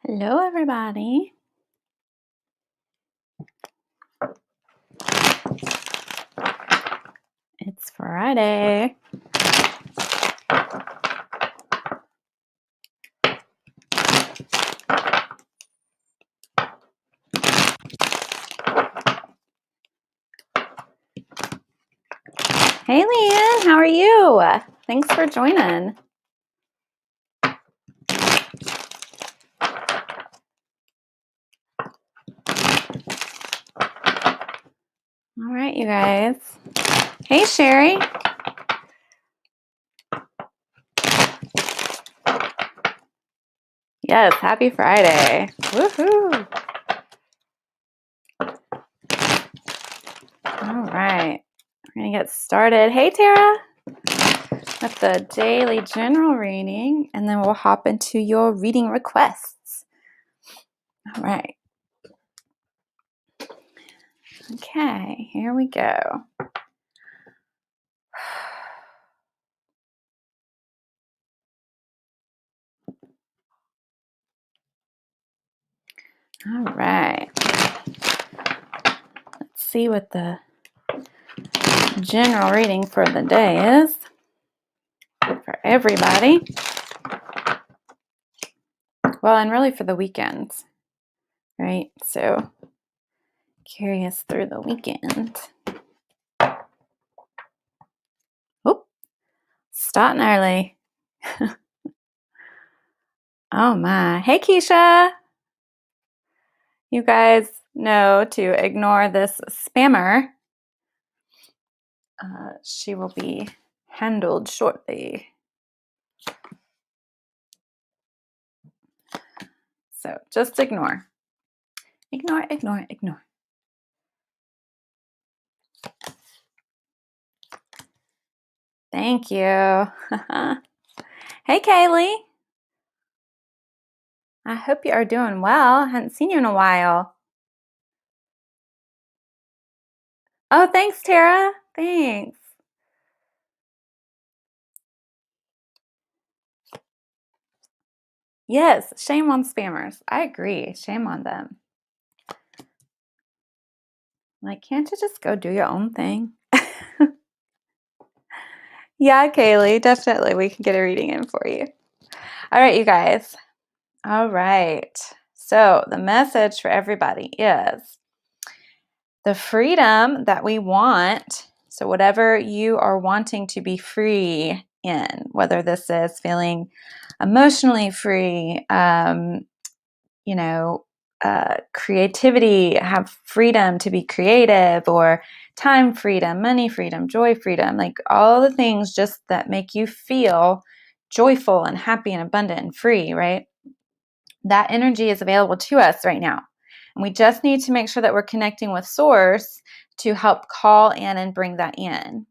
Hello, everybody. It's Friday. Hey, Leanne, how are you? Thanks for joining. All right, you guys. Hey, Sherry. Yes, happy Friday. Woohoo. All right, we're going to get started. Hey, Tara, with the daily general reading, and then we'll hop into your reading requests. All right. Okay, here we go. All right. Let's see what the general reading for the day is for everybody. Well, and really for the weekends, right? So carry us through the weekend. Oop, starting early. Oh my. Hey, Keisha. You guys know to ignore this spammer. She will be handled shortly. So just ignore. Ignore, ignore, ignore. Thank you. Hey, Kaylee. I hope you are doing well. I hadn't seen you in a while. Oh, thanks, Tara. Thanks. Yes, shame on spammers. I agree. Shame on them. Like, can't you just go do your own thing? Yeah, Kaylee, definitely. We can get a reading in for you. All right, you guys. All right. So the message for everybody is the freedom that we want. So whatever you are wanting to be free in, whether this is feeling emotionally free, creativity, have freedom to be creative, or time freedom, money freedom, joy freedom, like all the things just that make you feel joyful and happy and abundant and free, right? That energy is available to us right now. And we just need to make sure that we're connecting with source to help call in and bring that in.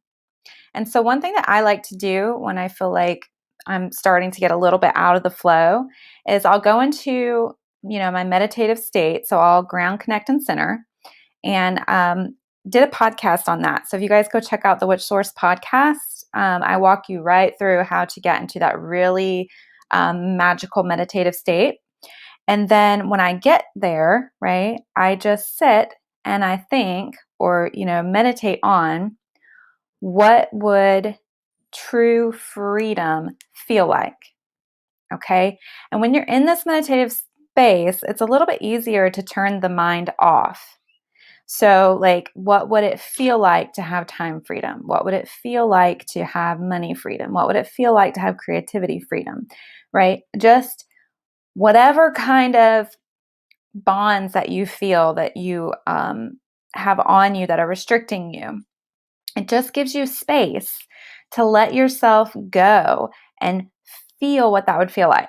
And so one thing that I like to do when I feel like I'm starting to get a little bit out of the flow is I'll go into, my meditative state. So I'll ground, connect, and center. And did a podcast on that. So if you guys go check out the Which Source podcast, I walk you right through how to get into that really magical meditative state. And then when I get there, right, I just sit and I think or, meditate on what would true freedom feel like. Okay. And when you're in this meditative space, it's a little bit easier to turn the mind off. So, like, what would it feel like to have time freedom? What would it feel like to have money freedom? What would it feel like to have creativity freedom? Right? Just whatever kind of bonds that you feel that you have on you that are restricting you. It just gives you space to let yourself go and feel what that would feel like,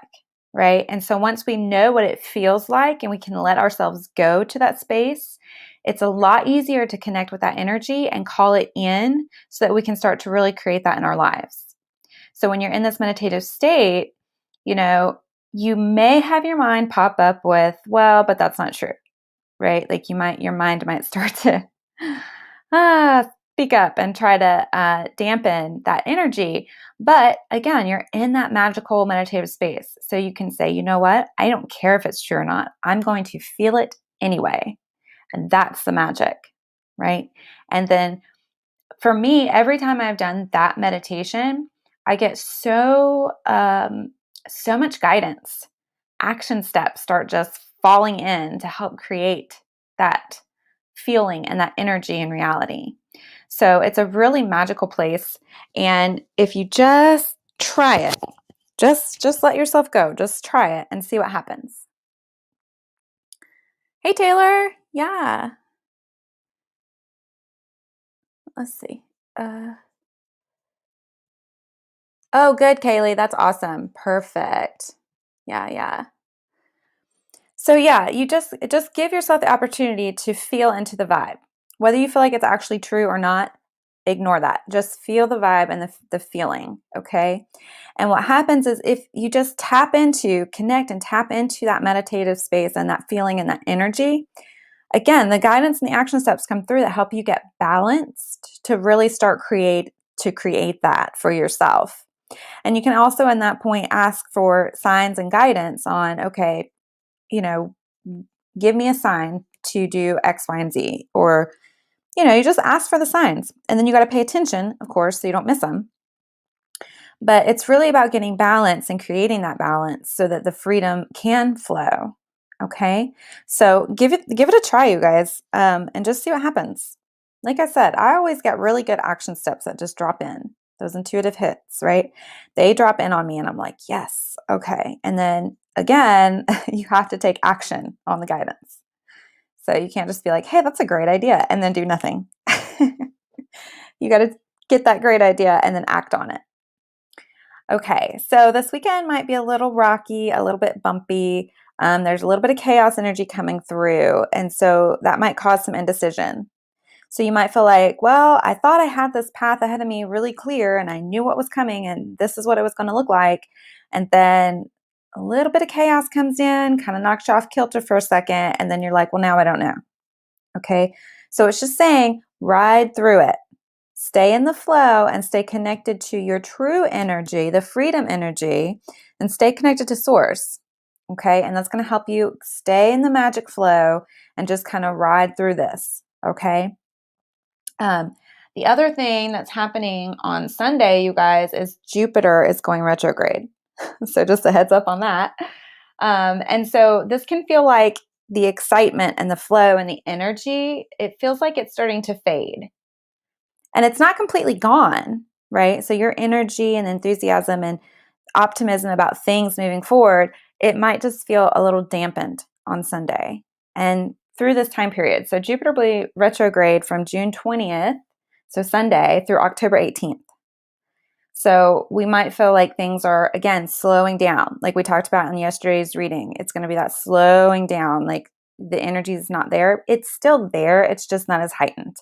right? And so once we know what it feels like and we can let ourselves go to that space, it's a lot easier to connect with that energy and call it in so that we can start to really create that in our lives. So when you're in this meditative state, you may have your mind pop up with, well, but that's not true, right? Like your mind might start to speak up and try to dampen that energy. But again, you're in that magical meditative space. So you can say, you know what? I don't care if it's true or not. I'm going to feel it anyway. And that's the magic, right? And then for me, every time I've done that meditation, I get so much guidance. Action steps start just falling in to help create that feeling and that energy in reality. So it's a really magical place. And if you just try it, just let yourself go. Just try it and see what happens. Hey Taylor. Yeah. Let's see. Oh, good, Kaylee. That's awesome. Perfect. Yeah, yeah. So yeah, you just give yourself the opportunity to feel into the vibe. Whether you feel like it's actually true or not, ignore that. Just feel the vibe and the feeling, okay? And what happens is if you just connect and tap into that meditative space and that feeling and that energy, again, the guidance and the action steps come through that help you get balanced to really start to create that for yourself. And you can also, in that point, ask for signs and guidance on, okay, you know, give me a sign to do X, Y, and Z. Or, you just ask for the signs. And then you got to pay attention, of course, so you don't miss them. But it's really about getting balance and creating that balance so that the freedom can flow. Okay. So give it a try, you guys, and just see what happens. Like I said, I always get really good action steps that just drop in. Those intuitive hits, right? They drop in on me and I'm like, yes, okay. And then again, you have to take action on the guidance. So you can't just be like, hey, that's a great idea, and then do nothing. You got to get that great idea and then act on it. Okay, so this weekend might be a little rocky, a little bit bumpy. There's a little bit of chaos energy coming through, and so that might cause some indecision. So you might feel like, well, I thought I had this path ahead of me really clear, and I knew what was coming, and this is what it was going to look like. And then a little bit of chaos comes in, kind of knocks you off kilter for a second, and then you're like, well, now I don't know. Okay, so it's just saying, ride through it. Stay in the flow and stay connected to your true energy, the freedom energy, and stay connected to source. Okay. And that's going to help you stay in the magic flow and just kind of ride through this. Okay. The other thing that's happening on Sunday, you guys, is Jupiter is going retrograde. So just a heads up on that. And so this can feel like the excitement and the flow and the energy, it feels like it's starting to fade. And it's not completely gone, right? So your energy and enthusiasm and optimism about things moving forward, it might just feel a little dampened on Sunday and through this time period. So Jupiter will be retrograde from June 20th, so Sunday, through October 18th. So we might feel like things are, again, slowing down. Like we talked about in yesterday's reading, it's going to be that slowing down, like the energy is not there. It's still there. It's just not as heightened.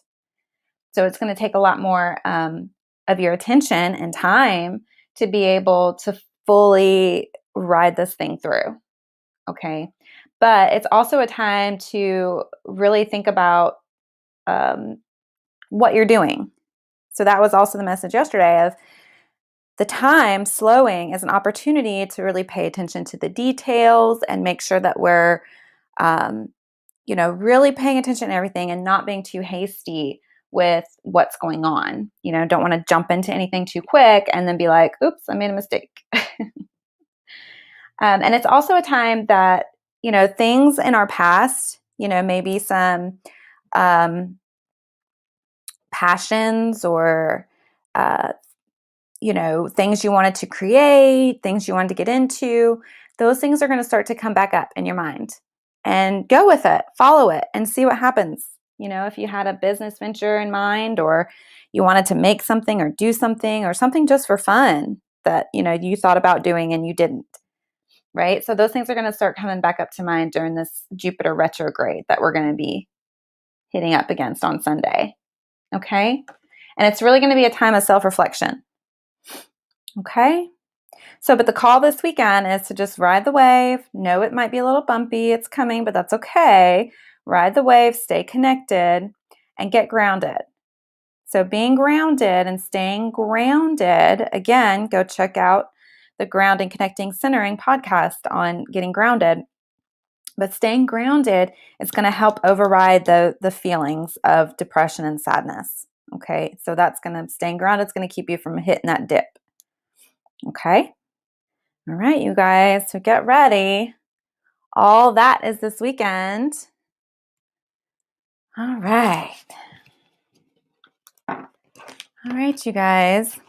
So it's going to take a lot more of your attention and time to be able to fully ride this thing through. Okay. But it's also a time to really think about what you're doing. So that was also the message yesterday of the time slowing as an opportunity to really pay attention to the details and make sure that we're, really paying attention to everything and not being too hasty with what's going on. Don't want to jump into anything too quick and then be like, oops, I made a mistake. And it's also a time that, things in our past, maybe some passions or, things you wanted to create, things you wanted to get into, those things are going to start to come back up in your mind. And go with it, follow it, and see what happens. If you had a business venture in mind, or you wanted to make something or do something or something just for fun that, you thought about doing and you didn't, right? So those things are going to start coming back up to mind during this Jupiter retrograde that we're going to be hitting up against on Sunday. Okay. And it's really going to be a time of self-reflection. Okay. So, but the call this weekend is to just ride the wave. Know it might be a little bumpy. It's coming, but that's okay. ride the wave, stay connected, and get grounded. So being grounded and staying grounded, again, go check out the Grounding, Connecting, Centering podcast on getting grounded. But staying grounded is going to help override the feelings of depression and sadness. Okay, so staying grounded is going to keep you from hitting that dip. Okay, all right, you guys, so get ready. All that is this weekend. All right, you guys.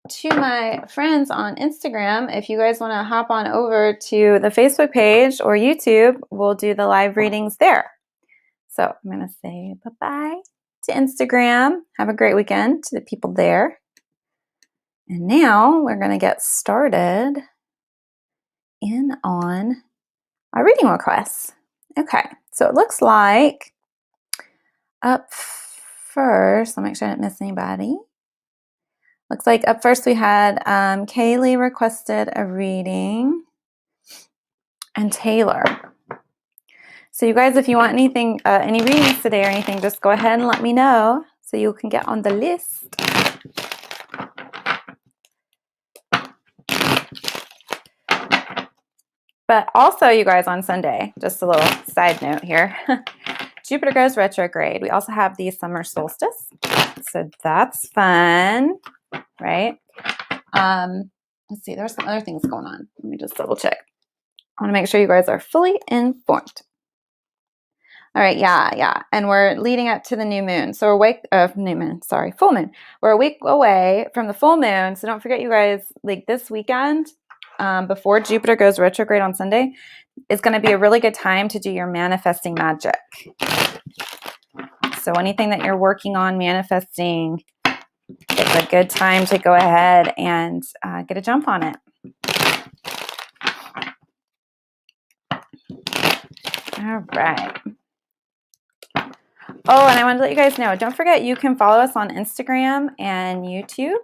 To my friends on Instagram, if you guys want to hop on over to the Facebook page or YouTube, we'll do the live readings there. So I'm going to say bye-bye to Instagram. Have a great weekend to the people there. And now we're going to get started in on our reading requests. Okay, so it looks like up first, I'll make sure I didn't miss anybody. Looks like up first we had Kaylee requested a reading and Taylor. So you guys, if you want anything, any readings today or anything, just go ahead and let me know so you can get on the list. But also, you guys, on Sunday, just a little side note here, Jupiter goes retrograde. We also have the summer solstice, so that's fun, right? Let's see, there's some other things going on. Let me just double check. I want to make sure you guys are fully informed. All right, yeah. And we're leading up to the new moon. So full moon. We're a week away from the full moon. So don't forget, you guys, like this weekend, before Jupiter goes retrograde on Sunday, is going to be a really good time to do your manifesting magic. So anything that you're working on manifesting, it's a good time to go ahead and get a jump on it. All right. Oh, and I wanted to let you guys know, don't forget you can follow us on Instagram and YouTube.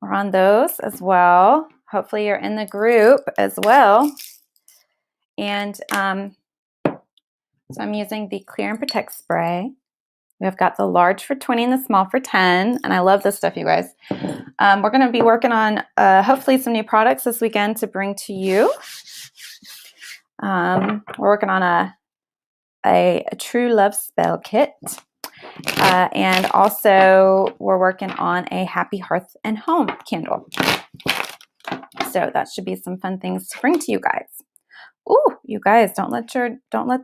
We're on those as well. Hopefully you're in the group as well. And so I'm using the Clear and Protect spray. We've got the large for 20 and the small for 10. And I love this stuff, you guys. We're going to be working on hopefully some new products this weekend to bring to you. We're working on a true love spell kit. And also we're working on a happy hearth and home candle. So that should be some fun things to bring to you guys. Ooh, you guys, don't let the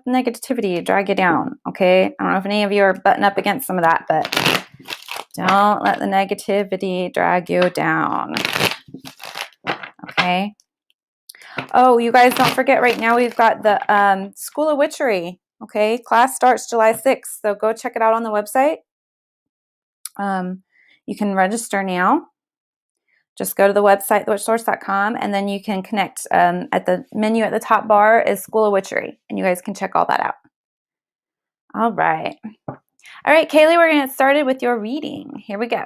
negativity drag you down, okay? I don't know if any of you are butting up against some of that, but don't let the negativity drag you down, okay? Oh, you guys, don't forget, right now we've got the School of Witchery, okay? Class starts July 6th, so go check it out on the website. You can register now. Just go to the website, thewitchsource.com, and then you can connect. At the menu at the top bar is School of Witchery, and you guys can check all that out. All right. All right, Kaylee, we're going to get started with your reading. Here we go.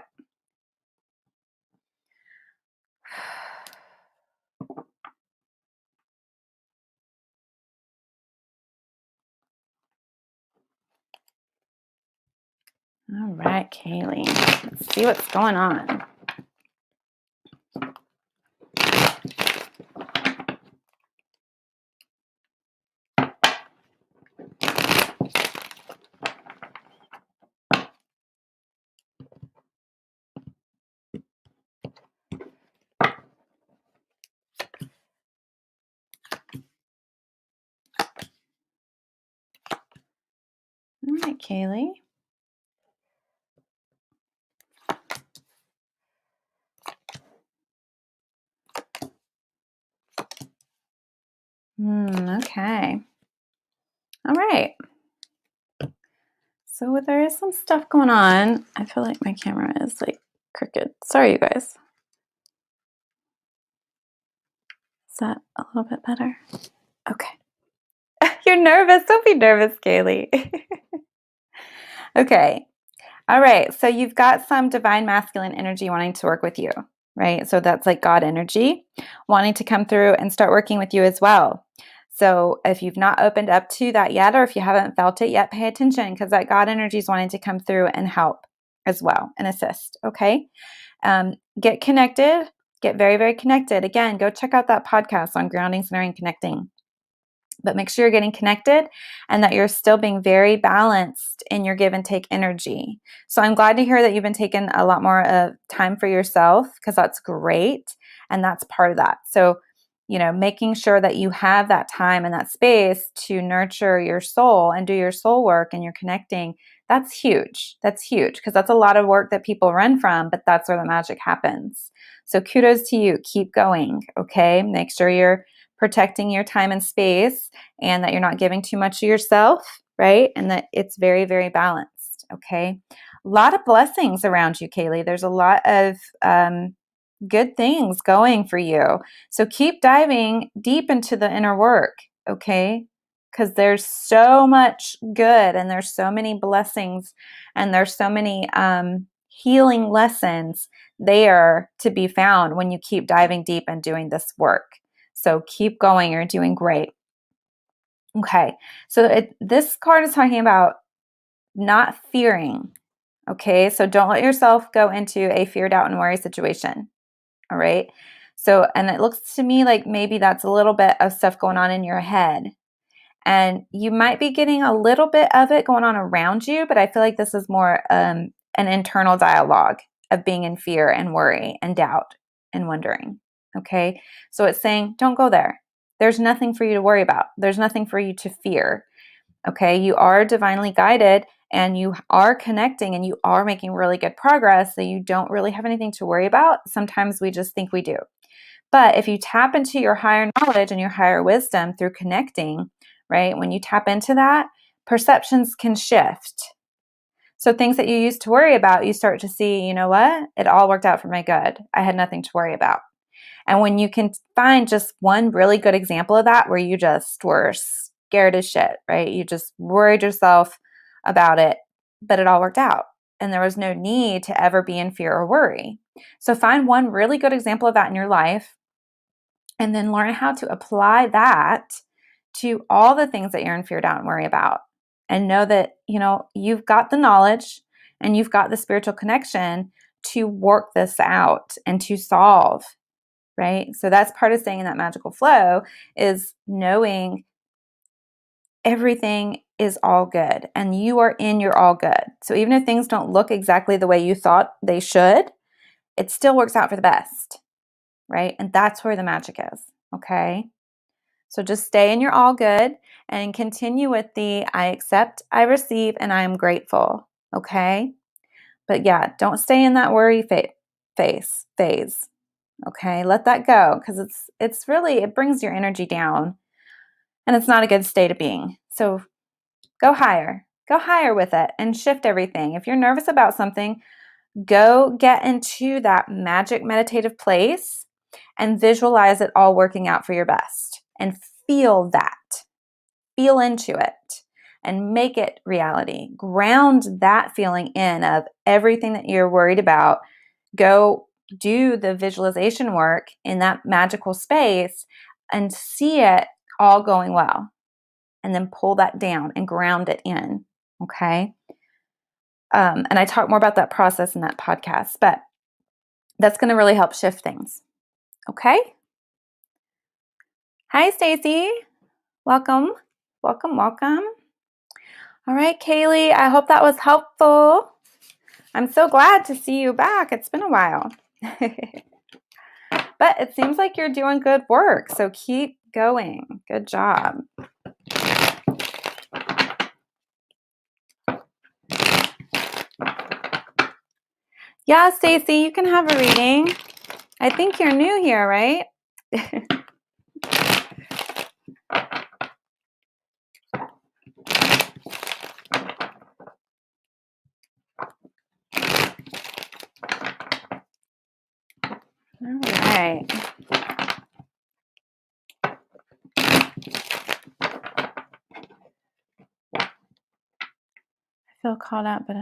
All right, Kaylee. Let's see what's going on. All right, Kaylee. Okay. All right. So there is some stuff going on. I feel like my camera is like crooked. Sorry, you guys. Is that a little bit better? Okay. You're nervous. Don't be nervous, Kaylee. Okay. All right. So you've got some divine masculine energy wanting to work with you, right? So that's like God energy wanting to come through and start working with you as well. So if you've not opened up to that yet, or if you haven't felt it yet, pay attention, because that God energy is wanting to come through and help as well and assist. Okay. Get connected, get very, very connected. Again, go check out that podcast on grounding, centering, connecting. But make sure you're getting connected and that you're still being very balanced in your give and take energy. So I'm glad to hear that you've been taking a lot more time for yourself, because that's great. And that's part of that. So, making sure that you have that time and that space to nurture your soul and do your soul work, and you're connecting. That's huge. That's huge, because that's a lot of work that people run from, but that's where the magic happens. So kudos to you. Keep going. Okay. Make sure you're protecting your time and space, and that you're not giving too much of yourself, right? And that it's very, very balanced. Okay. A lot of blessings around you, Kaylee. There's a lot of good things going for you. So keep diving deep into the inner work. Okay. Because there's so much good, and there's so many blessings, and there's so many healing lessons there to be found when you keep diving deep and doing this work. So keep going. You're doing great. Okay. So this card is talking about not fearing. Okay. So don't let yourself go into a fear, doubt, and worry situation. All right. So, and it looks to me like maybe that's a little bit of stuff going on in your head. And you might be getting a little bit of it going on around you, but I feel like this is more an internal dialogue of being in fear and worry and doubt and wondering. Okay. So it's saying, don't go there. There's nothing for you to worry about. There's nothing for you to fear. Okay. You are divinely guided, and you are connecting, and you are making really good progress. So you don't really have anything to worry about. Sometimes we just think we do. But if you tap into your higher knowledge and your higher wisdom through connecting, right? When you tap into that, perceptions can shift. So things that you used to worry about, you start to see, you know what? It all worked out for my good. I had nothing to worry about. And when you can find just one really good example of that, where you just were scared as shit, right? You just worried yourself about it, but it all worked out. And there was no need to ever be in fear or worry. So find one really good example of that in your life, and then learn how to apply that to all the things that you're in fear, doubt, and worry about. And know that, you've got the knowledge and you've got the spiritual connection to work this out and to solve, right? So that's part of staying in that magical flow, is knowing everything is all good and you are in your all good. So even if things don't look exactly the way you thought they should, it still works out for the best, right? And that's where the magic is, okay? So just stay in your all good and continue with the I accept, I receive, and I am grateful, okay? But yeah, don't stay in that worry phase, okay? Let that go, because it's really, it brings your energy down, and it's not a good state of being. So go higher with it and shift everything. If you're nervous about something, go get into that magic meditative place and visualize it all working out for your best, and feel that. Feel into it and make it reality. Ground that feeling in of everything that you're worried about. Go do the visualization work in that magical space and see it all going well. And then pull that down and ground it in. Okay. And I talk more about that process in that podcast, but that's going to really help shift things. Okay. Hi, Stacy. Welcome. Welcome. All right, Kaylee, I hope that was helpful. I'm so glad to see you back. It's been a while. But it seems like you're doing good work, so keep going. Good job. Yeah, Stacy, you can have a reading. I think you're new here, right? All right. I feel called out, but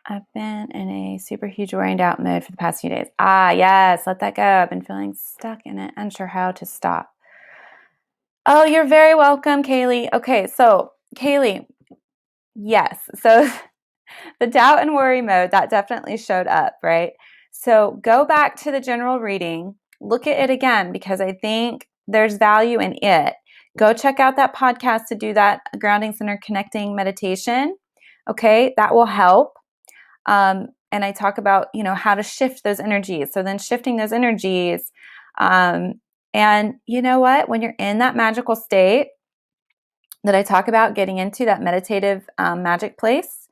I've been in a super huge worried out mode for the past few days. Ah, yes, let that go. I've been feeling stuck in it, unsure how to stop. Oh, you're very welcome, Kaylee. Okay, so Kaylee, yes. So the doubt and worry mode, that definitely showed up, right? So go back to the general reading, look at it again, because I think there's value in it. Go check out that podcast to do that grounding center connecting meditation. Okay, that will help. And I talk about, how to shift those energies. So then shifting those energies. And you know what? When you're in that magical state that I talk about, getting into that meditative magic place,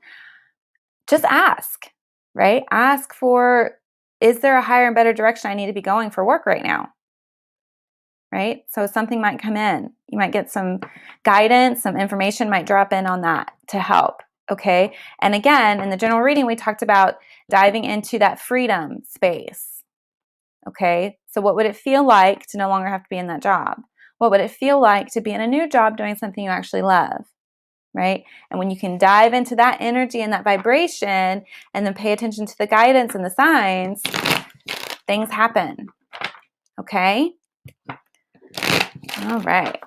just ask, right? Ask for, is there a higher and better direction I need to be going for work right now? Right? So something might come in. You might get some guidance, some information might drop in on that to help. Okay. And again, in the general reading, we talked about diving into that freedom space. Okay. So what would it feel like to no longer have to be in that job? What would it feel like to be in a new job doing something you actually love? Right? And when you can dive into that energy and that vibration and then pay attention to the guidance and the signs, things happen. Okay? All right.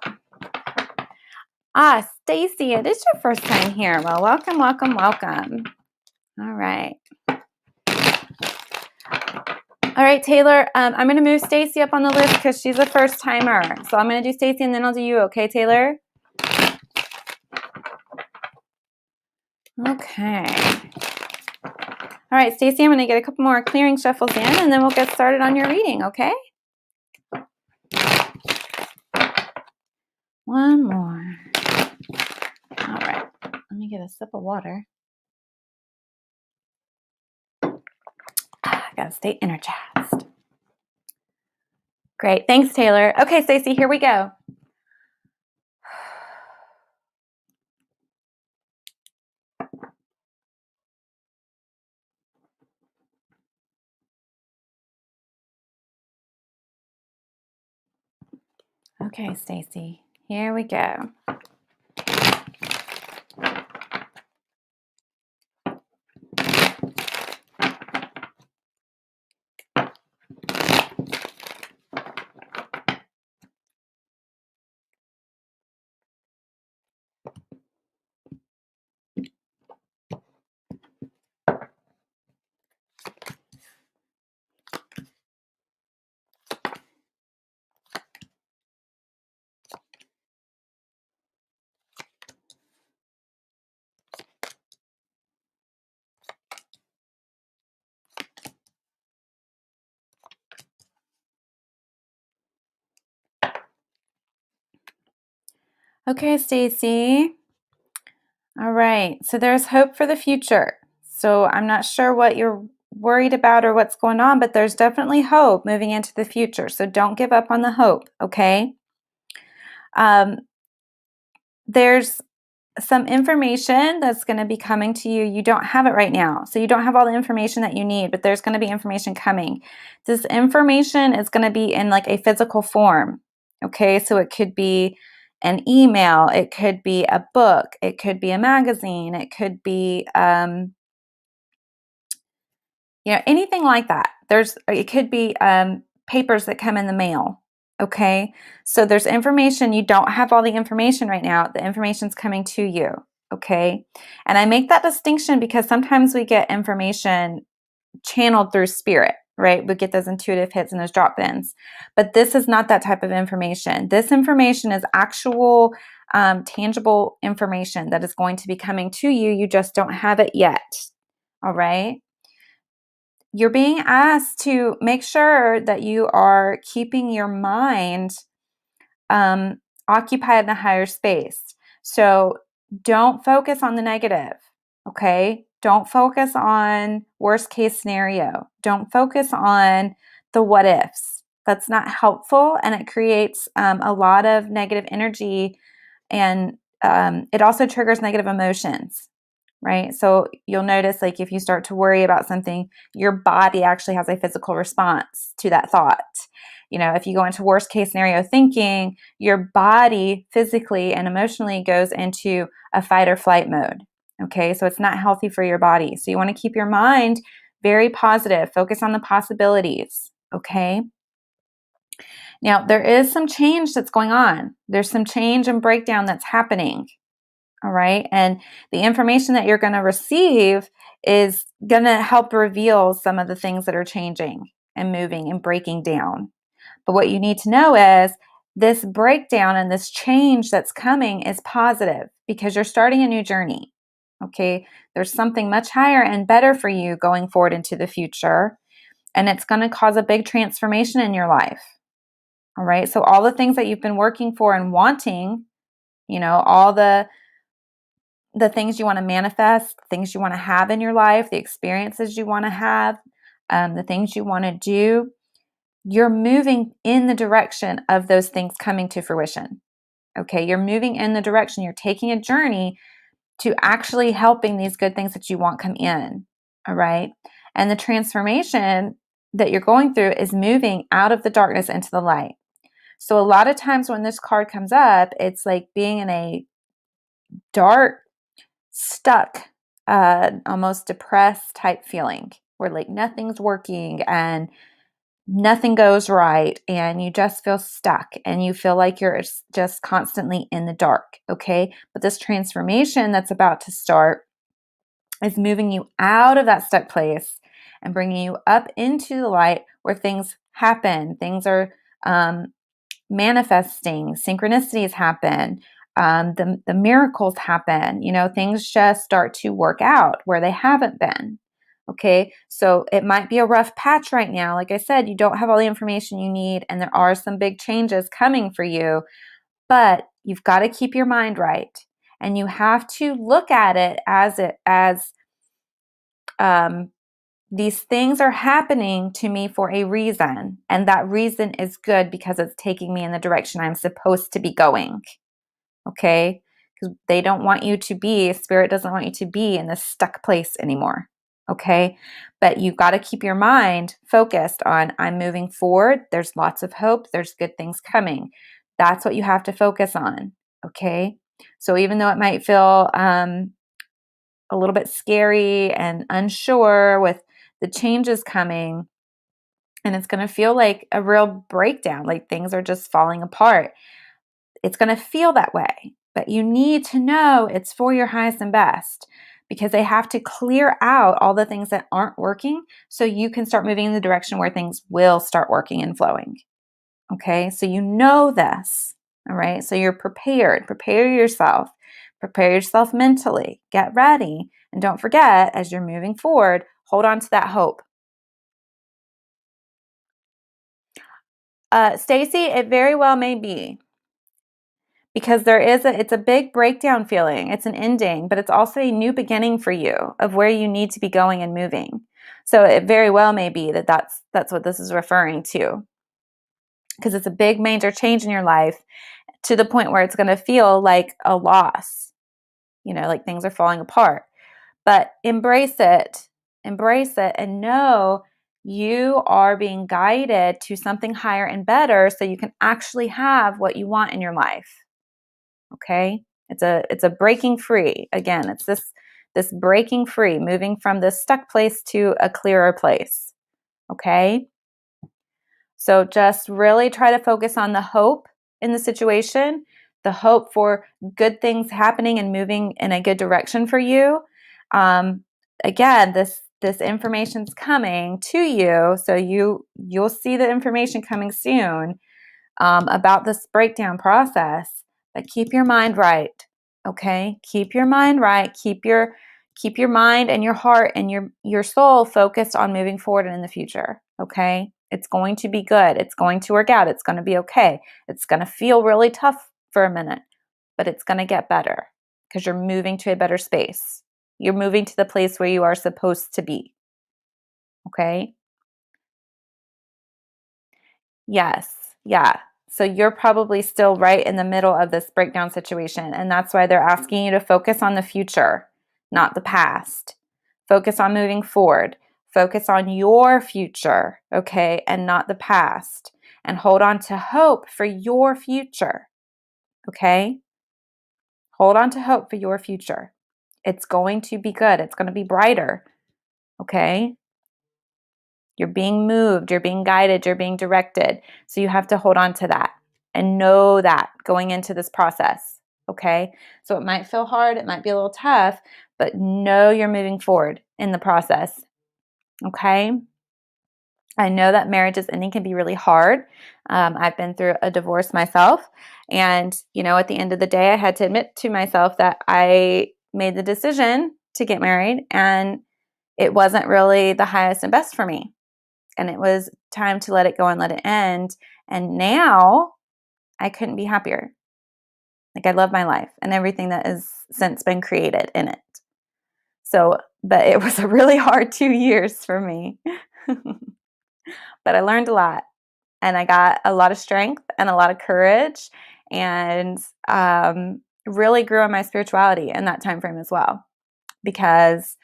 Stacy, it is your first time here. Well, welcome, welcome, welcome. All right. All right, Taylor, I'm going to move Stacy up on the list because she's a first timer. So I'm going to do Stacy and then I'll do you. Okay, Taylor? Okay. All right, Stacy, I'm going to get a couple more clearing shuffles in and then we'll get started on your reading, okay? One more. All right. Let me get a sip of water. I got to stay energized. Great. Thanks, Taylor. Okay, Stacy, here we go. Okay, Stacy, here we go. Okay, Stacy. All right. So there's hope for the future. So I'm not sure what you're worried about or what's going on, but there's definitely hope moving into the future. So don't give up on the hope, okay? There's some information that's going to be coming to you. You don't have it right now. So you don't have all the information that you need, but there's going to be information coming. This information is going to be in like a physical form. Okay. So it could be an email. It could be a book. It could be a magazine. It could be, anything like that. It could be papers that come in the mail. Okay. So there's information. You don't have all the information right now. The information's coming to you. Okay. And I make that distinction because sometimes we get information channeled through spirit, right? We get those intuitive hits and those drop ins. But this is not that type of information. This information is actual, tangible information that is going to be coming to you. You just don't have it yet. All right. You're being asked to make sure that you are keeping your mind occupied in a higher space. So don't focus on the negative, okay? Don't focus on worst case scenario. Don't focus on the what ifs. That's not helpful, and it creates a lot of negative energy, and it also triggers negative emotions, right? So you'll notice, like, if you start to worry about something, your body actually has a physical response to that thought. If you go into worst case scenario thinking, your body physically and emotionally goes into a fight or flight mode. Okay, so it's not healthy for your body. So you want to keep your mind very positive, focus on the possibilities. Okay. Now, there is some change that's going on. There's some change and breakdown that's happening. All right. And the information that you're going to receive is going to help reveal some of the things that are changing and moving and breaking down. But what you need to know is this breakdown and this change that's coming is positive because you're starting a new journey. Okay. There's something much higher and better for you going forward into the future. And it's going to cause a big transformation in your life. All right. So, all the things that you've been working for and wanting, all the things you want to manifest, things you want to have in your life, the experiences you want to have, the things you want to do, you're moving in the direction of those things coming to fruition. Okay, you're moving in the direction, you're taking a journey to actually helping these good things that you want come in. All right. And the transformation that you're going through is moving out of the darkness into the light. So, a lot of times when this card comes up, it's like being in a dark, stuck, almost depressed type feeling where like nothing's working and nothing goes right and you just feel stuck and you feel like you're just constantly in the dark. Okay. But this transformation that's about to start is moving you out of that stuck place and bringing you up into the light where things happen. Things are manifesting, synchronicities happen, the miracles happen, things just start to work out where they haven't been. Okay, so it might be a rough patch right now. Like I said, you don't have all the information you need, and there are some big changes coming for you, but you've got to keep your mind right. And you have to look at it as these things are happening to me for a reason, and that reason is good because it's taking me in the direction I'm supposed to be going. Okay? Because they don't want you to be, Spirit doesn't want you to be in this stuck place anymore. Okay? But you've got to keep your mind focused on, I'm moving forward. There's lots of hope. There's good things coming. That's what you have to focus on. Okay? So even though it might feel a little bit scary and unsure with the changes coming, and it's going to feel like a real breakdown, like things are just falling apart. It's going to feel that way, but you need to know it's for your highest and best because they have to clear out all the things that aren't working so you can start moving in the direction where things will start working and flowing. Okay, so you know this. All right, so you're prepared. Prepare yourself mentally, get ready, and don't forget as you're moving forward, hold on to that hope. Stacy, it very well may be because it's a big breakdown feeling. It's an ending, but it's also a new beginning for you of where you need to be going and moving. So it very well may be that's what this is referring to because it's a big major change in your life to the point where it's going to feel like a loss, like things are falling apart. But embrace it, and know you are being guided to something higher and better so you can actually have what you want in your life. Okay? It's a breaking free. Again, it's this breaking free, moving from this stuck place to a clearer place. Okay? So just really try to focus on the hope in the situation, the hope for good things happening and moving in a good direction for you. Again, this information's coming to you, so you'll see the information coming soon about this breakdown process. But keep your mind right, okay? Keep your mind right. Keep your mind and your heart and your soul focused on moving forward and in the future, okay? It's going to be good. It's going to work out. It's going to be okay. It's going to feel really tough for a minute, but it's going to get better because you're moving to a better space. You're moving to the place where you are supposed to be, okay? Yes. Yeah. So you're probably still right in the middle of this breakdown situation. And that's why they're asking you to focus on the future, not the past. Focus on moving forward. Focus on your future, okay, and not the past. And hold on to hope for your future, okay? Hold on to hope for your future. It's going to be good. It's going to be brighter, okay? You're being moved, you're being guided, you're being directed. So you have to hold on to that and know that going into this process, okay? So it might feel hard, it might be a little tough, but know you're moving forward in the process, okay? I know that marriages ending can be really hard. I've been through a divorce myself. And, at the end of the day, I had to admit to myself that I made the decision to get married and it wasn't really the highest and best for me. And it was time to let it go and let it end. And now I couldn't be happier. Like, I love my life and everything that has since been created in it. So, but it was a really hard 2 years for me. But I learned a lot and I got a lot of strength and a lot of courage and really grew in my spirituality in that time frame as well, because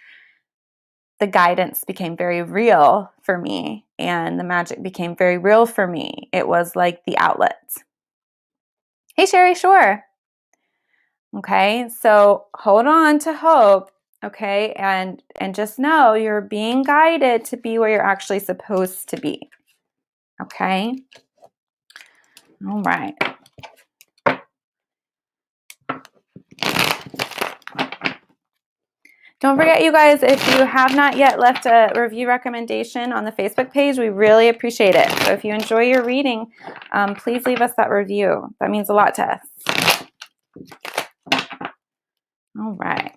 the guidance became very real for me and the magic became very real for me. It was like the outlets. Hey, Sherry, sure. Okay, so hold on to hope, okay, and just know you're being guided to be where you're actually supposed to be, okay? All right. Don't forget, you guys, if you have not yet left a review recommendation on the Facebook page, we really appreciate it. So if you enjoy your reading, please leave us that review. That means a lot to us. All right.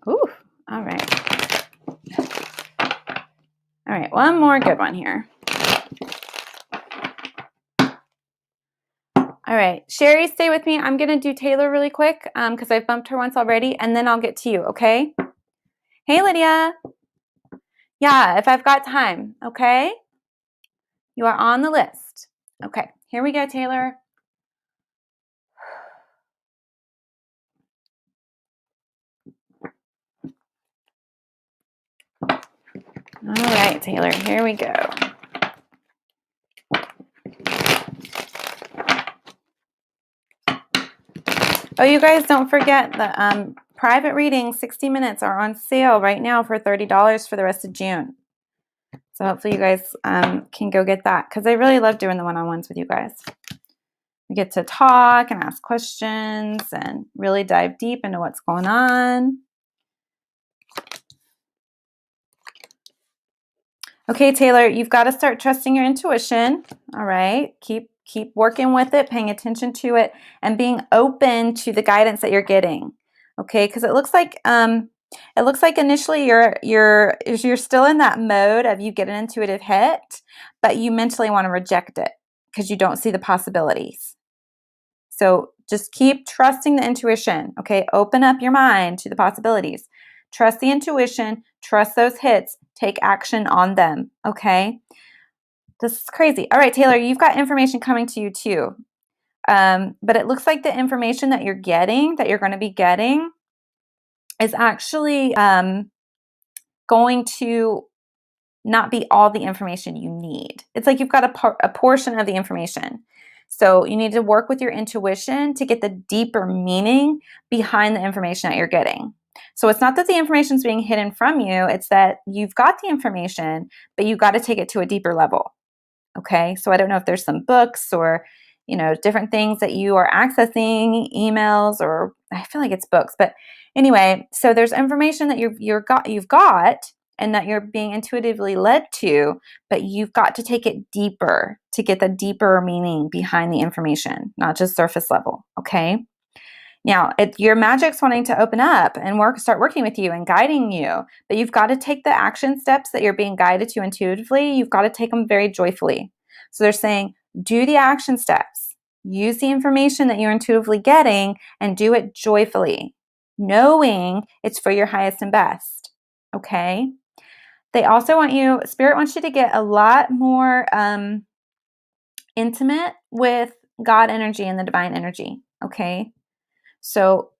Ooh, all right. All right, one more good one here. All right, Sherry, stay with me. I'm going to do Taylor really quick because I've bumped her once already, and then I'll get to you, okay? Hey, Lydia. Yeah, if I've got time, okay? You are on the list. Okay, here we go, Taylor. All right, Taylor, here we go. Oh, you guys, don't forget the private readings, 60 minutes, are on sale right now for $30 for the rest of June. So hopefully you guys can go get that, because I really love doing the one-on-ones with you guys. We get to talk and ask questions and really dive deep into what's going on. Okay, Taylor, you've got to start trusting your intuition. All right, keep working with it, paying attention to it, and being open to the guidance that you're getting. Okay, because it looks like initially you're still in that mode of you get an intuitive hit, but you mentally want to reject it because you don't see the possibilities. So just keep trusting the intuition. Okay, open up your mind to the possibilities. Trust the intuition, trust those hits, take action on them, okay? This is crazy. All right, Taylor, you've got information coming to you too. But it looks like the information that you're getting, that you're going to be getting, is actually going to not be all the information you need. It's like you've got a portion of the information. So you need to work with your intuition to get the deeper meaning behind the information that you're getting. So it's not that the information is being hidden from you, it's that you've got the information, but you've got to take it to a deeper level. Okay? So I don't know if there's some books or, different things that you are accessing, emails, or I feel like it's books. But anyway, so there's information that you've got and that you're being intuitively led to, but you've got to take it deeper to get the deeper meaning behind the information, not just surface level, okay? Now, your magic's wanting to open up and start working with you and guiding you, but you've got to take the action steps that you're being guided to intuitively. You've got to take them very joyfully. So they're saying, do the action steps, use the information that you're intuitively getting, and do it joyfully, knowing it's for your highest and best, okay? They also Spirit wants you to get a lot more intimate with God energy and the divine energy, okay? So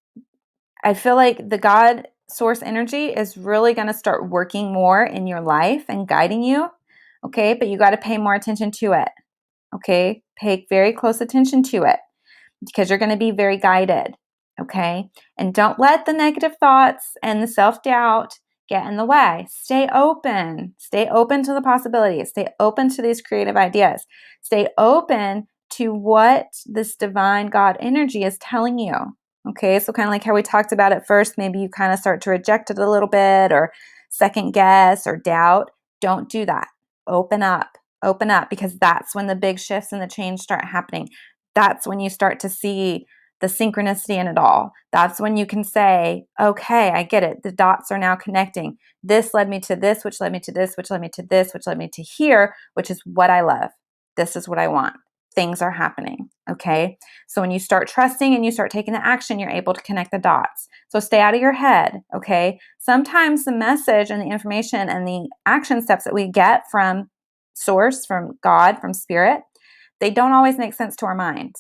I feel like the God source energy is really going to start working more in your life and guiding you. Okay, but you got to pay more attention to it. Okay, pay very close attention to it because you're going to be very guided. Okay, and don't let the negative thoughts and the self-doubt get in the way. Stay open. Stay open to the possibilities. Stay open to these creative ideas. Stay open to what this divine God energy is telling you. Okay, so kind of like how we talked about it first, maybe you kind of start to reject it a little bit or second guess or doubt. Don't do that. Open up, because that's when the big shifts and the change start happening. That's when you start to see the synchronicity in it all. That's when you can say, okay, I get it. The dots are now connecting. This led me to this, which led me to this, which led me to this, which led me to here, which is what I love. This is what I want. Things are happening. Okay. So when you start trusting and you start taking the action, you're able to connect the dots. So stay out of your head. Okay. Sometimes the message and the information and the action steps that we get from source, from God, from spirit, they don't always make sense to our mind.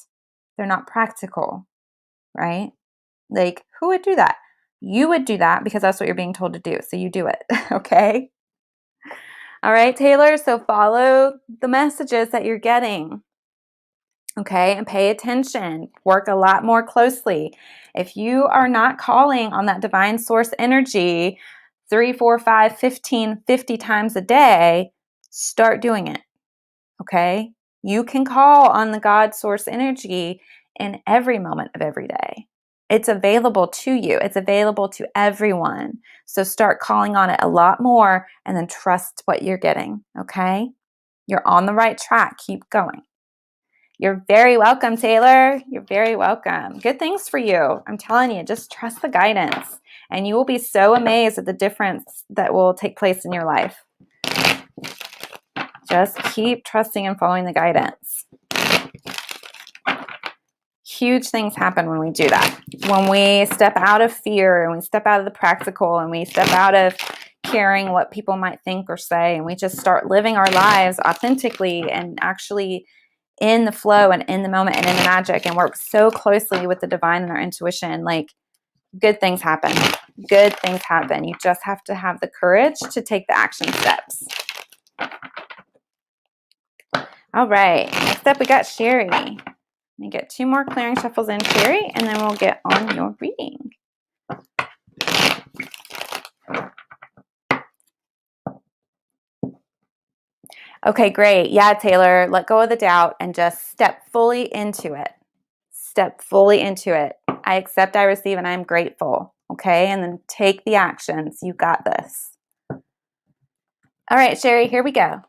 They're not practical, right? Like, who would do that? You would do that because that's what you're being told to do. So you do it. Okay. All right, Taylor. So follow the messages that you're getting. Okay, and pay attention. Work a lot more closely. If you are not calling on that divine source energy 3, 4, 5, 15, 50 times a day, start doing it. Okay? You can call on the God source energy in every moment of every day. It's available to you. It's available to everyone. So start calling on it a lot more and then trust what you're getting. Okay? You're on the right track. Keep going. You're very welcome, Taylor. You're very welcome. Good things for you. I'm telling you, just trust the guidance and you will be so amazed at the difference that will take place in your life. Just keep trusting and following the guidance. Huge things happen when we do that. When we step out of fear and we step out of the practical and we step out of caring what people might think or say and we just start living our lives authentically and actually in the flow and in the moment and in the magic and work so closely with the divine and our intuition, like good things happen. Good things happen. You just have to have the courage to take the action steps. All right. Next up, we got Sherry. Let me get 2 more clearing shuffles in, Sherry, and then we'll get on your reading. Okay, great. Yeah, Taylor, let go of the doubt and just step fully into it. Step fully into it. I accept, I receive, and I'm grateful. Okay, and then take the actions. You got this. All right, Sherry, here we go.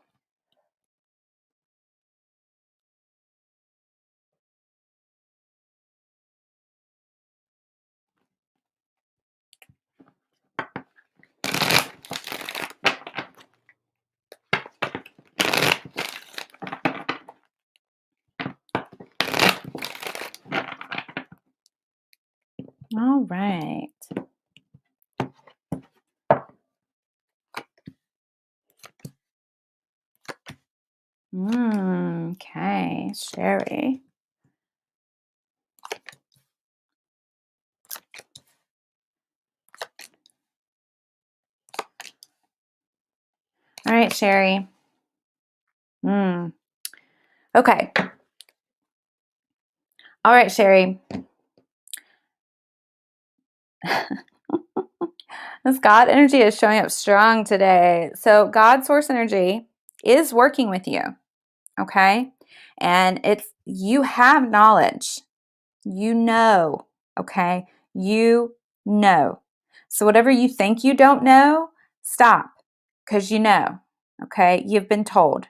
All right. Okay, Sherry. All right, Sherry. Okay. All right, Sherry. This God energy is showing up strong today. So God source energy is working with you. Okay. And you have knowledge. You know. Okay. You know. So whatever you think you don't know, stop. Because you know. Okay. You've been told.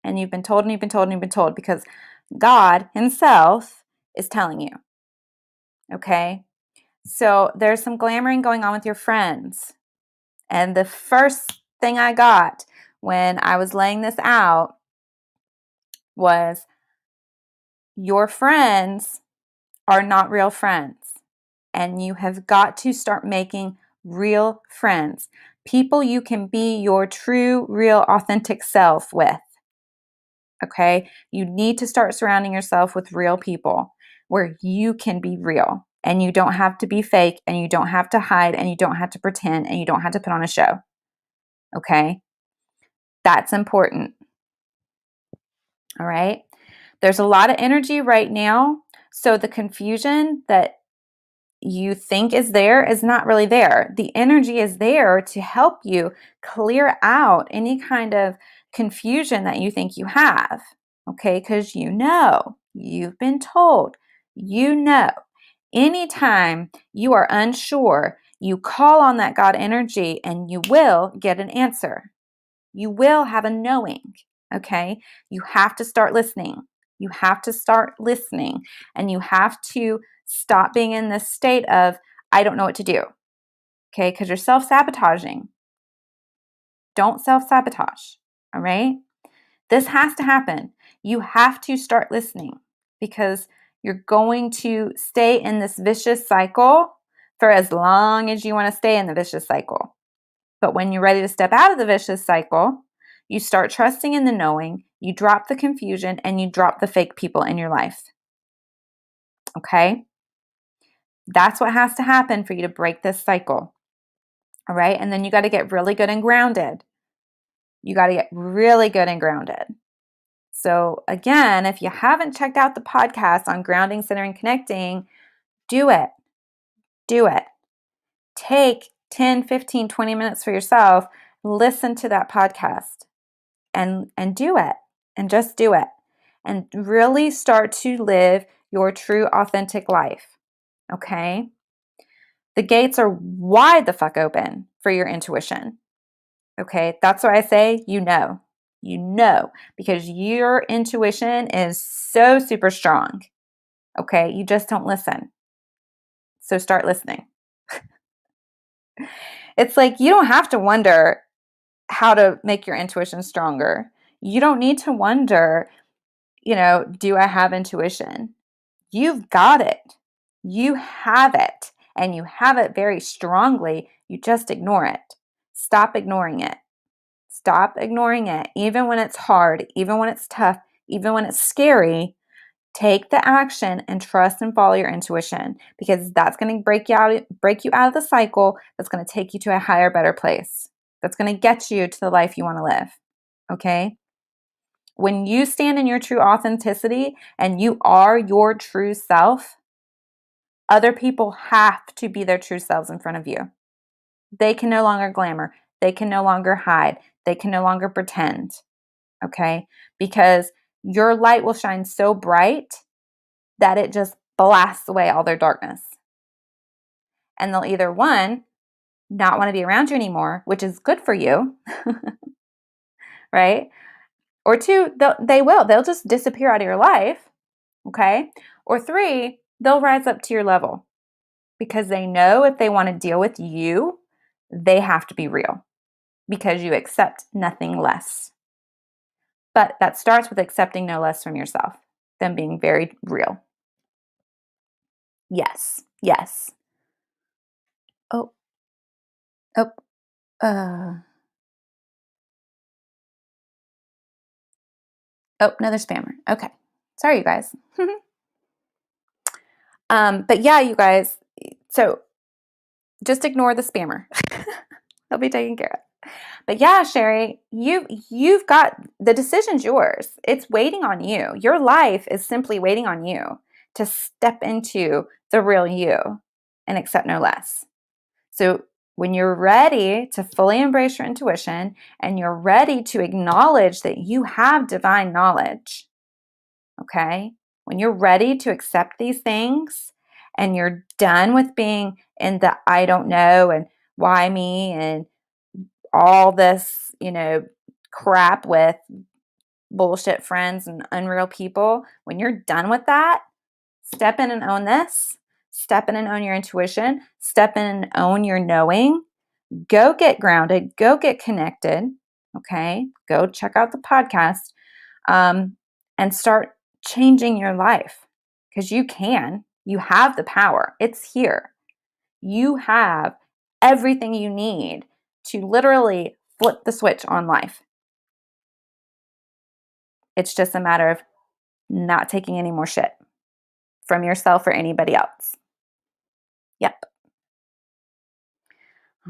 And you've been told and you've been told and you've been told because God Himself is telling you. Okay. So there's some glamoring going on with your friends. And the first thing I got when I was laying this out was your friends are not real friends. And you have got to start making real friends. People you can be your true, real, authentic self with. Okay? You need to start surrounding yourself with real people where you can be real. and you don't have to be fake, and you don't have to hide, and you don't have to pretend, and you don't have to put on a show. Okay? That's important. All right? There's a lot of energy right now, so the confusion that you think is there is not really there. The energy is there to help you clear out any kind of confusion that you think you have. Okay? Because you've been told, anytime you are unsure, you call on that God energy and you will get an answer. You will have a knowing. Okay? You have to start listening. You have to start listening, and you have to stop being in this state of, I don't know what to do. Okay? Because you're self-sabotaging. Don't self-sabotage. All right? This has to happen. You have to start listening, because you're going to stay in this vicious cycle for as long as you want to stay in the vicious cycle. But when you're ready to step out of the vicious cycle, you start trusting in the knowing, you drop the confusion, and you drop the fake people in your life. Okay? That's what has to happen for you to break this cycle. All right? And then you got to get really good and grounded. You got to get really good and grounded. So again, if you haven't checked out the podcast on grounding, centering, connecting, do it. Do it. Take 10, 15, 20 minutes for yourself. Listen to that podcast and do it. And just do it. And really start to live your true, authentic life. Okay? The gates are wide the fuck open for your intuition. Okay? That's why I say you know. You know, because your intuition is so super strong. Okay? You just don't listen. So start listening. It's like you don't have to wonder how to make your intuition stronger. You don't need to wonder, do I have intuition? You've got it. You have it. And you have it very strongly. You just ignore it. Stop ignoring it. Stop ignoring it. Even when it's hard, even when it's tough, even when it's scary, take the action and trust and follow your intuition, because that's going to break you out of the cycle. That's going to take you to a higher, better place. That's going to get you to the life you want to live. Okay? When you stand in your true authenticity and you are your true self, other people have to be their true selves in front of you. They can no longer glamour. They can no longer hide. They can no longer pretend. Okay? Because your light will shine so bright that it just blasts away all their darkness. And they'll either, one, not want to be around you anymore, which is good for you, right? Or two, they'll just disappear out of your life, okay? Or three, they'll rise up to your level, because they know if they want to deal with you, they have to be real, because you accept nothing less. But that starts with accepting no less from yourself than being very real. Yes. Oh, oh, uh, another spammer. Okay. Sorry, you guys. But yeah, you guys, so just ignore the spammer. They'll be taken care of. But yeah, Sherry, you've got the decision's yours. It's waiting on you. Your life is simply waiting on you to step into the real you and accept no less. So when you're ready to fully embrace your intuition and you're ready to acknowledge that you have divine knowledge, okay? When you're ready to accept these things and you're done with being in the I don't know and why me and all this, crap with bullshit friends and unreal people, when you're done with that, step in and own this. Step in and own your intuition. Step in and own your knowing. Go get grounded. Go get connected. Okay? Go check out the podcast and start changing your life, because you can. You have the power. It's here. You have everything you need to literally flip the switch on life. It's just a matter of not taking any more shit from yourself or anybody else. Yep.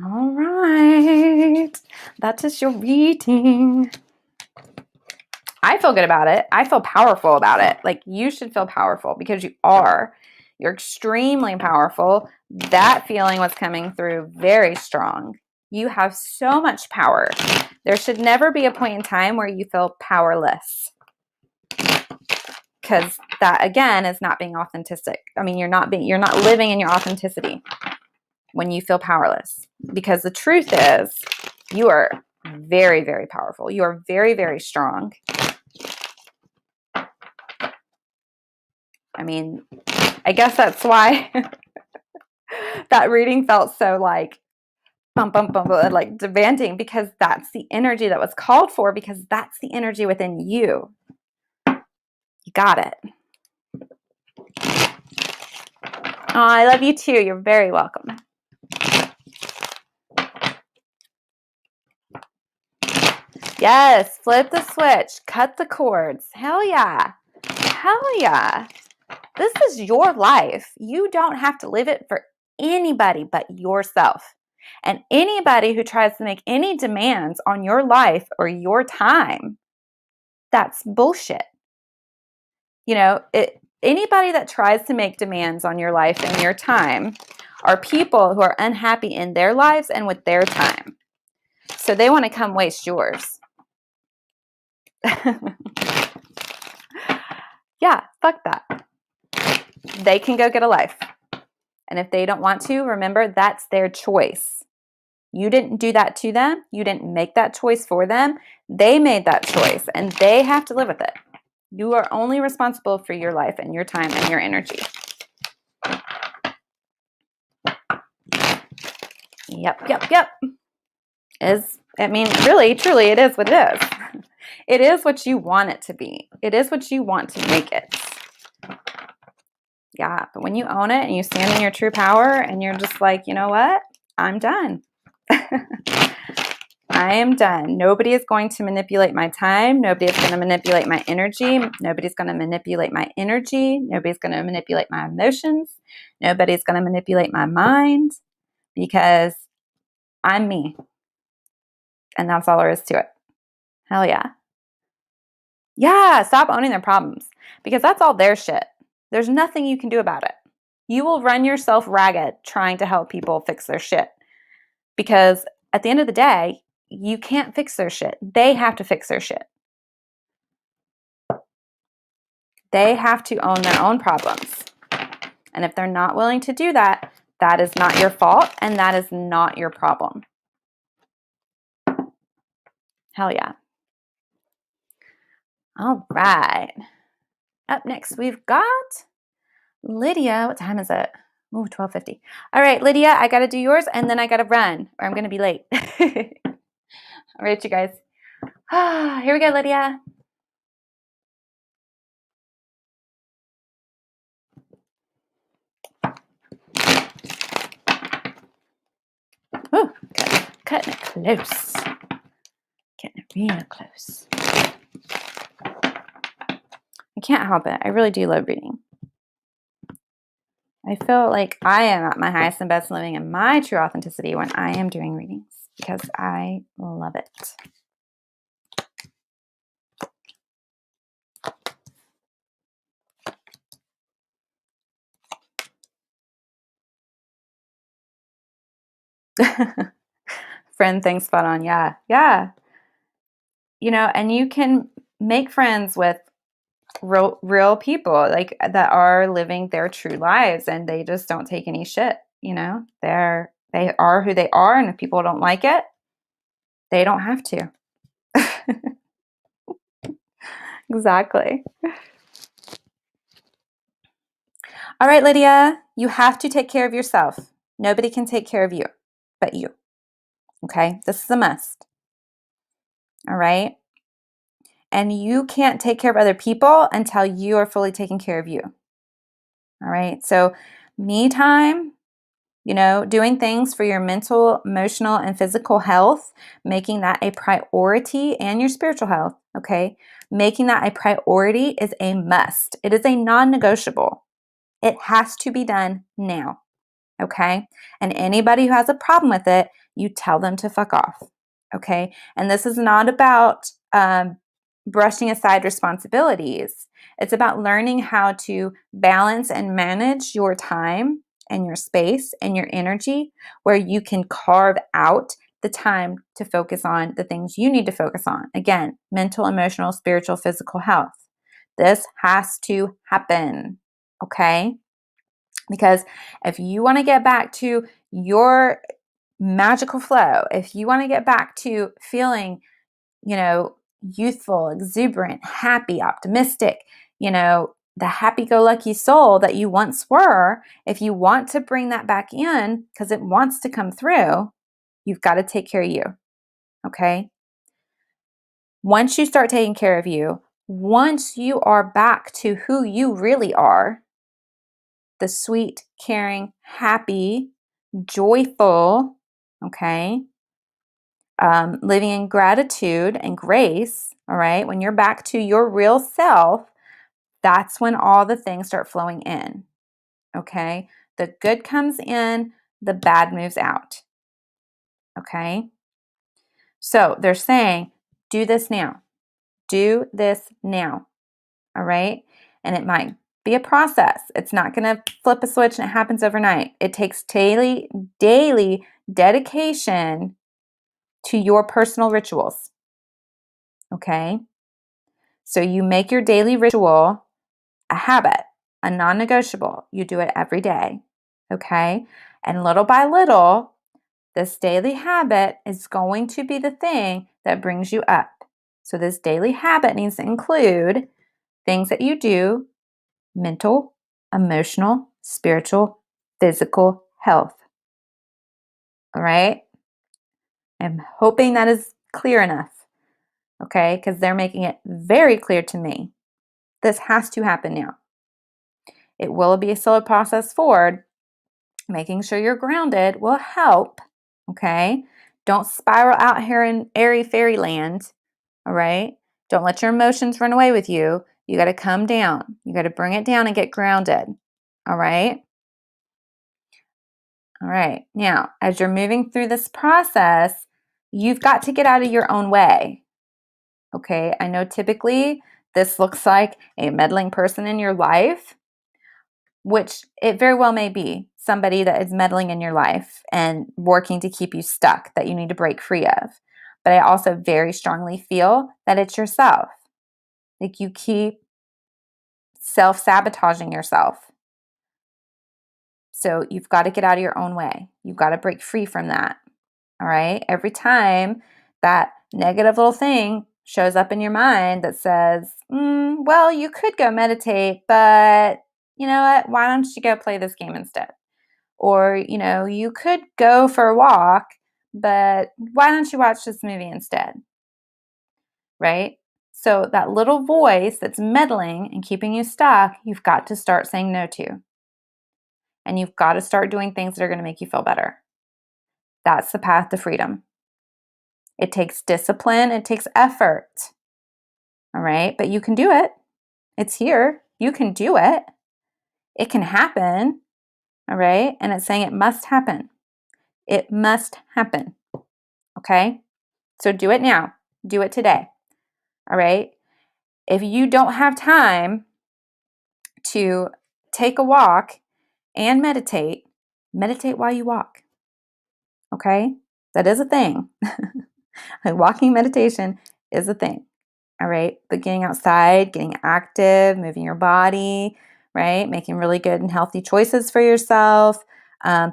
All right. That is your reading. I feel good about it. I feel powerful about it. Like, you should feel powerful because you are. You're extremely powerful. That feeling was coming through very strong. You have so much power. There should never be a point in time where you feel powerless. Because that, again, is not being authentic. I mean, you're not living in your authenticity when you feel powerless. Because the truth is, you are very, very powerful. You are very, very strong. I mean, I guess that's why that reading felt so like bum, bum, bum, like demanding, because that's the energy that was called for, because that's the energy within you. You got it. Oh, I love you too. You're very welcome. Yes, flip the switch, cut the cords. Hell yeah. Hell yeah. This is your life. You don't have to live it for anybody but yourself. And anybody who tries to make any demands on your life or your time, that's bullshit. You know, anybody that tries to make demands on your life and your time are people who are unhappy in their lives and with their time. So they want to come waste yours. Yeah, fuck that. They can go get a life. And if they don't want to, remember, that's their choice. You didn't do that to them. You didn't make that choice for them. They made that choice and they have to live with it. You are only responsible for your life and your time and your energy. Yep. I mean, really, truly, it is what it is. It is what you want it to be. It is what you want to make it. Yeah, but when you own it and you stand in your true power and you're just like, you know what? I'm done. I am done. Nobody is going to manipulate my time. Nobody is going to manipulate my energy. Nobody's going to manipulate my energy. Nobody's going to manipulate my emotions. Nobody's going to manipulate my mind, because I'm me. And that's all there is to it. Hell yeah. Yeah, stop owning their problems, because that's all their shit. There's nothing you can do about it. You will run yourself ragged trying to help people fix their shit, because at the end of the day, you can't fix their shit. They have to fix their shit. They have to own their own problems. And if they're not willing to do that, that is not your fault and that is not your problem. Hell yeah. All right. Up next, we've got Lydia. What time is it? Ooh, 12:50. All right, Lydia, I got to do yours and then I got to run or I'm going to be late. All right, you guys. Here we go, Lydia. Ooh, cutting it close. Getting it real close. I can't help it. I really do love reading. I feel like I am at my highest and best living in my true authenticity when I am doing readings, because I love it. Friend thing spot on. Yeah. You know, and you can make friends with real people, like, that are living their true lives and they just don't take any shit. You know, they are who they are, and if people don't like it, they don't have to. Exactly. All right, Lydia, you have to take care of yourself. Nobody can take care of you but you. Okay? This is a must. All right? And you can't take care of other people until you are fully taking care of you. All right? So, me time, you know, doing things for your mental, emotional, and physical health, making that a priority, and your spiritual health, okay? Making that a priority is a must. It is a non-negotiable. It has to be done now. Okay? And anybody who has a problem with it, you tell them to fuck off. Okay? And this is not about brushing aside responsibilities. It's about learning how to balance and manage your time and your space and your energy where you can carve out the time to focus on the things you need to focus on. Again, mental, emotional, spiritual, physical health. This has to happen. Okay? Because if you want to get back to your magical flow, if you want to get back to feeling, youthful, exuberant, happy, optimistic, the happy go lucky soul that you once were, if you want to bring that back in because it wants to come through, you've got to take care of you. Okay? Once you start taking care of you, once you are back to who you really are, the sweet, caring, happy, joyful, okay, living in gratitude and grace, all right, when you're back to your real self, that's when all the things start flowing in, okay? The good comes in, the bad moves out, okay? So they're saying, do this now. Do this now, all right? And it might be a process. It's not going to flip a switch and it happens overnight. It takes daily dedication to your personal rituals. Okay? So you make your daily ritual a habit, a non-negotiable. You do it every day. Okay? And little by little, this daily habit is going to be the thing that brings you up. So this daily habit needs to include things that you do: mental, emotional, spiritual, physical health. All right? I'm hoping that is clear enough. Okay? Because they're making it very clear to me. This has to happen now. It will be a slow process forward. Making sure you're grounded will help. Okay? Don't spiral out here in airy fairyland. All right? Don't let your emotions run away with you. You got to come down. You got to bring it down and get grounded. All right? All right. Now, as you're moving through this process, you've got to get out of your own way. Okay? I know typically this looks like a meddling person in your life, which it very well may be somebody that is meddling in your life and working to keep you stuck that you need to break free of. But I also very strongly feel that it's yourself. Like you keep self-sabotaging yourself. So you've got to get out of your own way. You've got to break free from that. All right? Every time that negative little thing shows up in your mind that says, well, you could go meditate, but you know what? Why don't you go play this game instead? Or, you could go for a walk, but why don't you watch this movie instead? Right? So that little voice that's meddling and keeping you stuck, you've got to start saying no to. And you've got to start doing things that are going to make you feel better. That's the path to freedom. It takes discipline, it takes effort. All right? But you can do it. It's here. You can do it. It can happen. All right? And it's saying it must happen. It must happen. Okay? So do it now. Do it today. All right? If you don't have time to take a walk and meditate while you walk. Okay? That is a thing. Walking meditation is a thing. All right? But getting outside, getting active, moving your body, right? Making really good and healthy choices for yourself,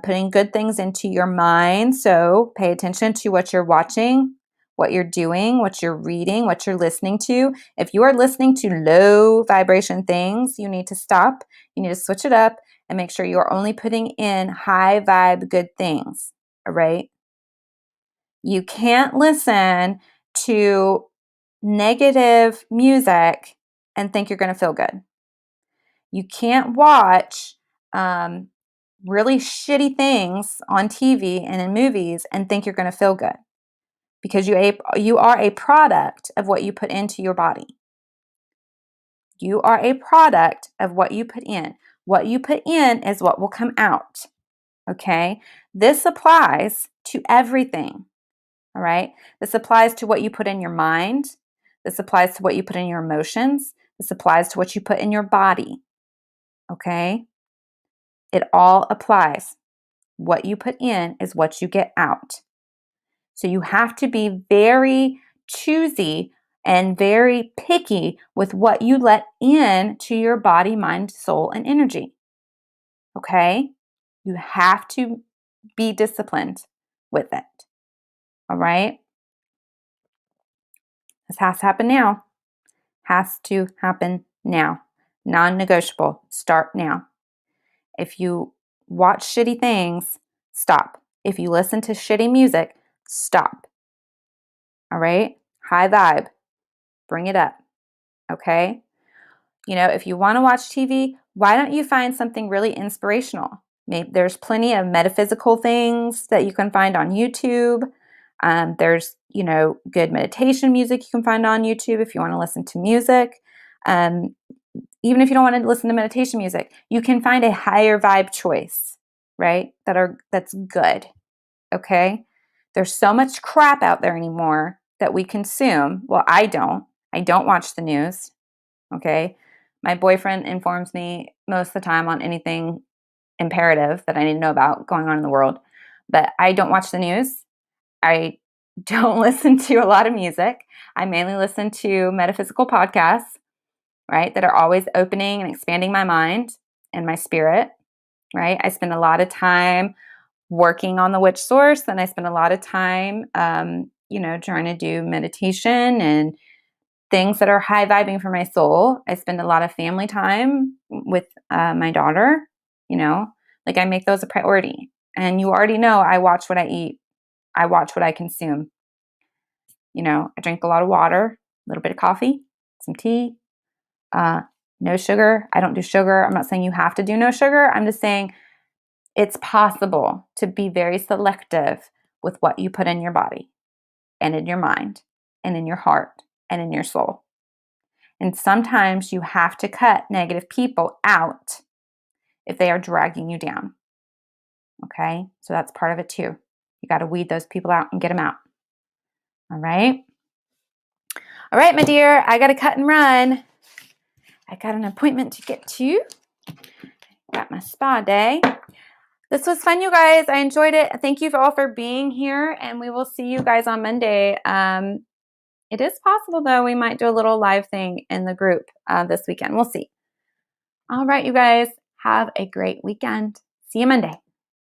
putting good things into your mind. So pay attention to what you're watching, what you're doing, what you're reading, what you're listening to. If you are listening to low vibration things, you need to stop. You need to switch it up and make sure you're only putting in high vibe good things. All right? You can't listen to negative music and think you're going to feel good. You can't watch really shitty things on TV and in movies and think you're going to feel good, because you are a product of what you put into your body. You are a product of what you put in. What you put in is what will come out. Okay? This applies to everything. All right? This applies to what you put in your mind. This applies to what you put in your emotions. This applies to what you put in your body. Okay? It all applies. What you put in is what you get out. So you have to be very choosy and very picky with what you let in to your body, mind, soul, and energy. Okay? You have to be disciplined with it. All right? This has to happen now. Has to happen now. Non-negotiable. Start now. If you watch shitty things, stop. If you listen to shitty music, stop. All right? High vibe. Bring it up. Okay? If you want to watch TV, why don't you find something really inspirational? Maybe there's plenty of metaphysical things that you can find on YouTube. There's, good meditation music you can find on YouTube if you want to listen to music. Even if you don't want to listen to meditation music, you can find a higher vibe choice, right? That's good. Okay? There's so much crap out there anymore that we consume. Well, I don't. I don't watch the news. Okay? My boyfriend informs me most of the time on anything imperative that I need to know about going on in the world. But I don't watch the news. I don't listen to a lot of music. I mainly listen to metaphysical podcasts, right, that are always opening and expanding my mind and my spirit, right? I spend a lot of time working on the witch source, and I spend a lot of time, trying to do meditation and things that are high vibing for my soul. I spend a lot of family time with my daughter, like I make those a priority. And you already know I watch what I eat. I watch what I consume. I drink a lot of water, a little bit of coffee, some tea, no sugar. I don't do sugar. I'm not saying you have to do no sugar. I'm just saying it's possible to be very selective with what you put in your body and in your mind and in your heart and in your soul. And sometimes you have to cut negative people out if they are dragging you down. Okay? So that's part of it too. You got to weed those people out and get them out. All right? All right, my dear, I got to cut and run. I got an appointment to get to. Got my spa day. This was fun, you guys. I enjoyed it. Thank you all for being here, and we will see you guys on Monday. It is possible, though, we might do a little live thing in the group this weekend. We'll see. All right, you guys. Have a great weekend. See you Monday.